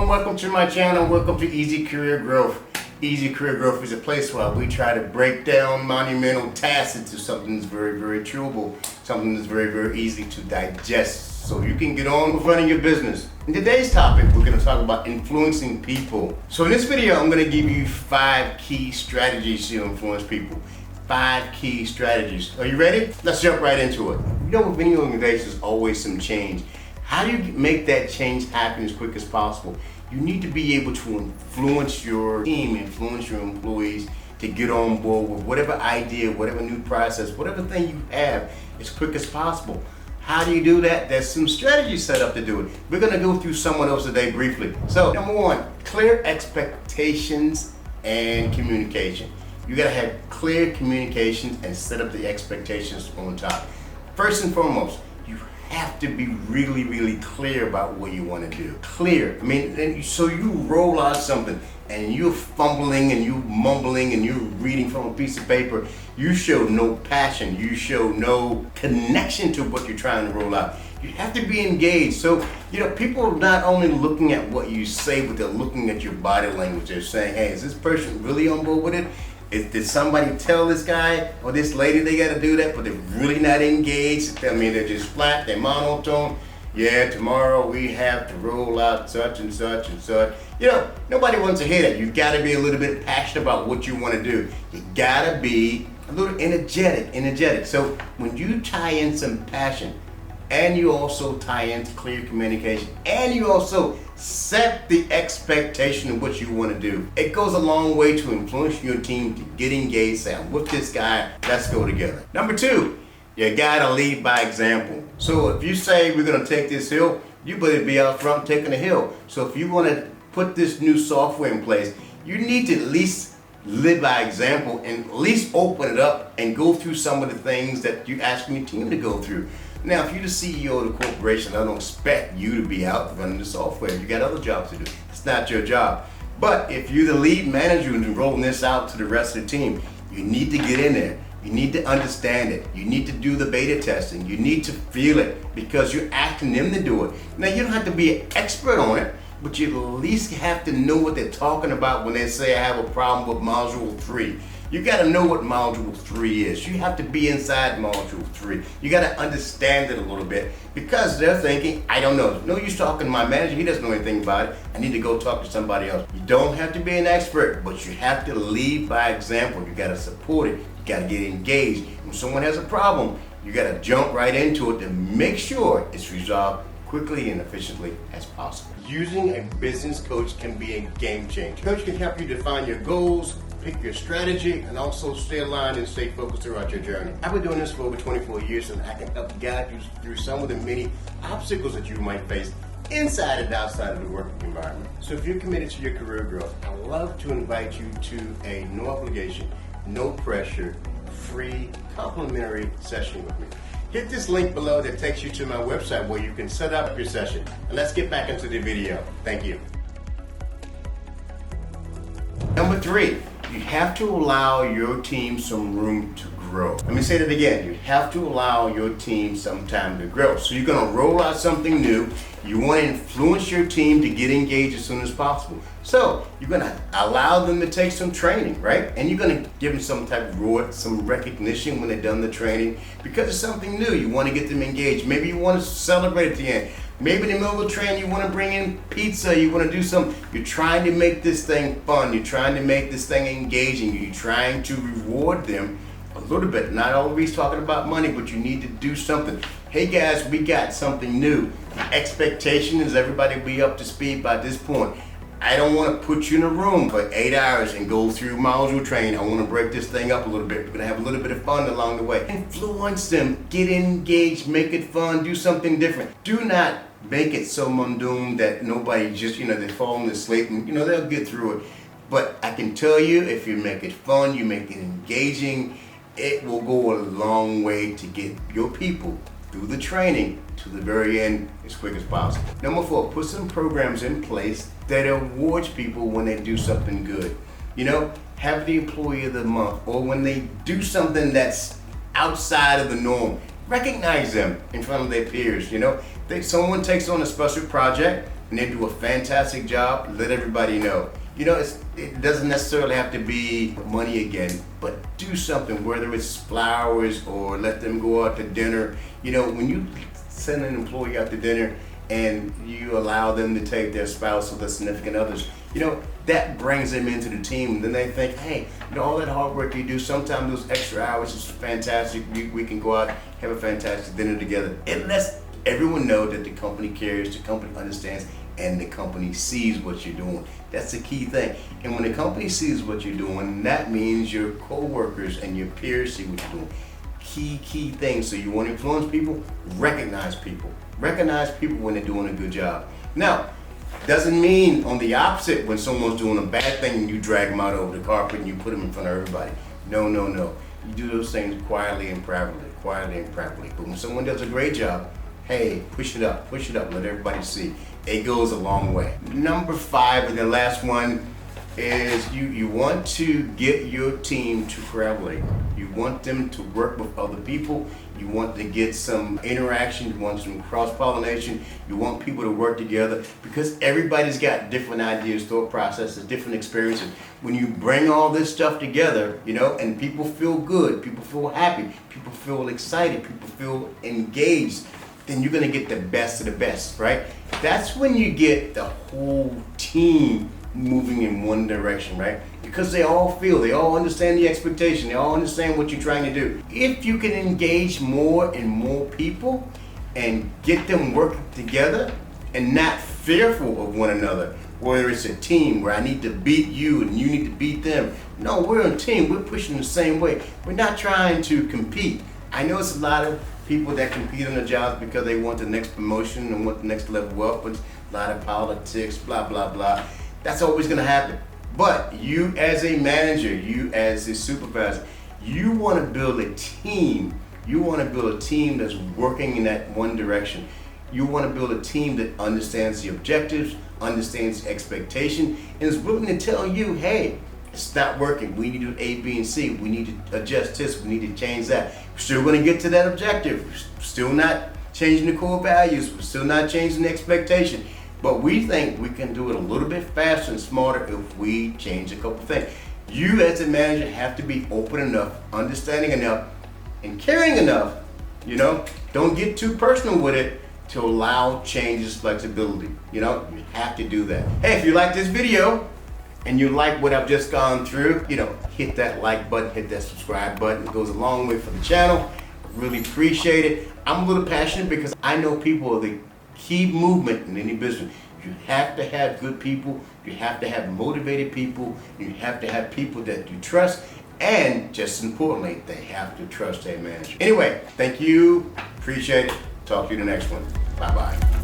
and welcome to my channel. Welcome to Easy Career Growth. Easy Career Growth is a place where we try to break down monumental tasks into something that's very, very chewable, something that's very, very easy to digest so you can get on with running your business. In today's topic, we're going to talk about influencing people. So in this video, I'm going to give you 5 key strategies to influence people. 5 key strategies. Are you ready? Let's jump right into it. You know, with any organization, there's always some change. How do you make that change happen as quick as possible? You need to be able to influence your team, influence your employees to get on board with whatever idea, whatever new process, whatever thing you have as quick as possible. How do you do that? There's some strategies set up to do it. We're going to go through someone else today briefly. So, number 1, clear expectations and communication. You got to have clear communications and set up the expectations on top. First and foremost, you have to be really, really clear about what you want to do. Clear. I mean, so you roll out something and you're fumbling and you're mumbling and you're reading from a piece of paper. You show no passion. You show no connection to what you're trying to roll out. You have to be engaged. So, you know, people are not only looking at what you say, but they're looking at your body language. They're saying, hey, is this person really on board with it? Did somebody tell this guy or this lady they got to do that, but they're really not engaged? I mean, they're just flat, they're monotone. Yeah, tomorrow we have to roll out such and such and such. You know, nobody wants to hear that. You got to be a little bit passionate about what you want to do. You got to be a little energetic. So when you tie in some passion, and you also tie in clear communication, and you also set the expectation of what you want to do, it goes a long way to influence your team to get engaged. Say, I'm with this guy, let's go together. Number 2, you gotta lead by example. So if you say we're gonna take this hill, you better be out front taking the hill. So if you want to put this new software in place, you need to at least live by example and at least open it up and go through some of the things that you're asking your team to go through. Now, if you're the CEO of the corporation, I don't expect you to be out running the software. You got other jobs to do. It's not your job. But if you're the lead manager and rolling this out to the rest of the team, you need to get in there. You need to understand it. You need to do the beta testing. You need to feel it because you're asking them to do it. Now, you don't have to be an expert on it, but you at least have to know what they're talking about when they say I have a problem with module 3. You got to know what module 3 is. You have to be inside module 3. You got to understand it a little bit because they're thinking, I don't know. No use talking to my manager. He doesn't know anything about it. I need to go talk to somebody else. You don't have to be an expert, but you have to lead by example. You got to support it. You got to get engaged. When someone has a problem, you got to jump right into it to make sure it's resolved quickly and efficiently as possible. Using a business coach can be a game changer. Coach can help you define your goals, pick your strategy, and also stay aligned and stay focused throughout your journey. I've been doing this for over 24 years, and I can help guide you through some of the many obstacles that you might face inside and outside of the working environment. So if you're committed to your career growth, I'd love to invite you to a no obligation, no pressure, free, complimentary session with me. Hit this link below that takes you to my website where you can set up your session. And let's get back into the video. Thank you. Number 3, you have to allow your team some room to grow. Let me say that again. You have to allow your team some time to grow. So you're going to roll out something new. You want to influence your team to get engaged as soon as possible. So you're going to allow them to take some training, right? And you're going to give them some type of reward, some recognition when they've done the training because it's something new. You want to get them engaged. Maybe you want to celebrate at the end. Maybe in the middle of the training you want to bring in pizza, you want to do something. You're trying to make this thing fun. You're trying to make this thing engaging. You're trying to reward them a little bit. Not always talking about money, but you need to do something. Hey guys, we got something new. The expectation is everybody be up to speed by this point. I don't want to put you in a room for 8 hours and go through module training. I want to break this thing up a little bit. We're going to have a little bit of fun along the way. Influence them, get engaged, make it fun, do something different. Do not make it so mundane that nobody just, they're falling asleep and, they'll get through it. But I can tell you, if you make it fun, you make it engaging, it will go a long way to get your people through the training to the very end as quick as possible. Number 4, put some programs in place that awards people when they do something good. Have the employee of the month, or when they do something that's outside of the norm, recognize them in front of their peers. Someone takes on a special project and they do a fantastic job, let everybody know. It doesn't necessarily have to be money again, but do something, whether it's flowers or let them go out to dinner. When you send an employee out to dinner and you allow them to take their spouse or their significant others, that brings them into the team. And then they think, hey, all that hard work you do, sometimes those extra hours is fantastic. We can go out, have a fantastic dinner together. It lets everyone know that the company cares, the company understands, and the company sees what you're doing. That's the key thing. And when the company sees what you're doing, that means your co-workers and your peers see what you're doing. Key things. So you want to influence people? Recognize people. Recognize people when they're doing a good job. Now, doesn't mean on the opposite, when someone's doing a bad thing, you drag them out over the carpet and you put them in front of everybody. No. You do those things quietly and privately. But when someone does a great job, hey, push it up, let everybody see. It goes a long way. Number 5, and the last one, is you want to get your team to collaborate. You want them to work with other people. You want to get some interaction. You want some cross-pollination. You want people to work together because everybody's got different ideas, thought processes, different experiences. When you bring all this stuff together, and people feel good, people feel happy, people feel excited, people feel engaged, then you're gonna get the best of the best, right? That's when you get the whole team moving in one direction, right? Because they all understand the expectation, they all understand what you're trying to do. If you can engage more and more people and get them working together and not fearful of one another, whether it's a team where I need to beat you and you need to beat them. No, we're a team, we're pushing the same way. We're not trying to compete. I know it's a lot of people that compete on the jobs because they want the next promotion and want the next level up, but a lot of politics, blah, blah, blah. That's always gonna happen. But you as a manager, you as a supervisor, you wanna build a team. You wanna build a team that's working in that one direction. You wanna build a team that understands the objectives, understands the expectation, and is willing to tell you, hey, it's not working. We need to do A, B, and C. We need to adjust this. We need to change that. We're still going to get to that objective. We're still not changing the core values. We're still not changing the expectation. But we think we can do it a little bit faster and smarter if we change a couple things. You as a manager have to be open enough, understanding enough, and caring enough. Don't get too personal with it to allow changes, flexibility. You have to do that. Hey, if you like this video, and you like what I've just gone through, hit that like button, hit that subscribe button. It goes a long way for the channel. Really appreciate it. I'm a little passionate because I know people are the key movement in any business. You have to have good people. You have to have motivated people. You have to have people that you trust. And just as importantly, they have to trust their manager. Anyway, thank you. Appreciate it. Talk to you in the next one. Bye-bye.